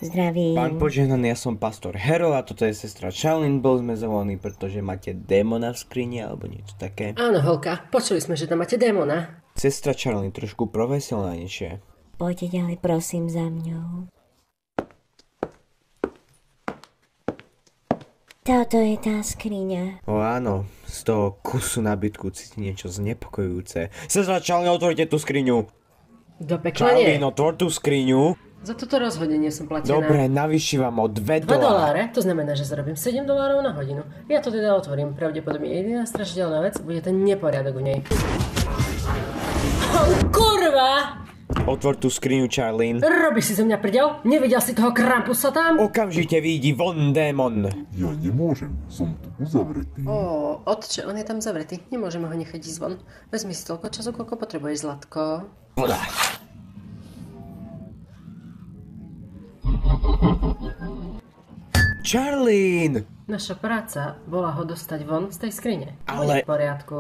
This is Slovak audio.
Zdravím. Pán požehnaný, ja som pastor Hero a toto je sestra Charlene. Bol sme zavolení, pretože máte démona v skrini alebo niečo také. Áno, holka, počuli sme, že tam máte démona. Sestra Charlene, trošku profesionálnejšie. Poďte ďalej, prosím, za mňou. Toto je tá skriňa. O áno, z toho kusu nábytku cíti niečo znepokojujúce. Sestra Charlene, otvorite tú skriňu. Do pekla nie. Charlene, otvor tú skriňu. Za toto rozhodne nie som platená. Dobre, navyším vám o $2. $2? To znamená, že zarobím $7 na hodinu. Ja to teda otvorím. Pravdepodobne jediná strašidelná vec bude ten neporiadok v nej. Oh, kurva! Otvor tú skriňu, Charlene. Robíš si zo mňa prdel? Nevidel si toho Krampusa tam? Okamžite vyjdi von, démon. Ja nemôžem, som tu uzavretý. Otče, on je tam zavretý. Nemôžeme ho nechať ísť von. Vezmi si toľko času, koľko potrebuješ, Zlatko. Charlene! Naša práca bola ho dostať von z tej skrine. Ale- Bude v poriadku.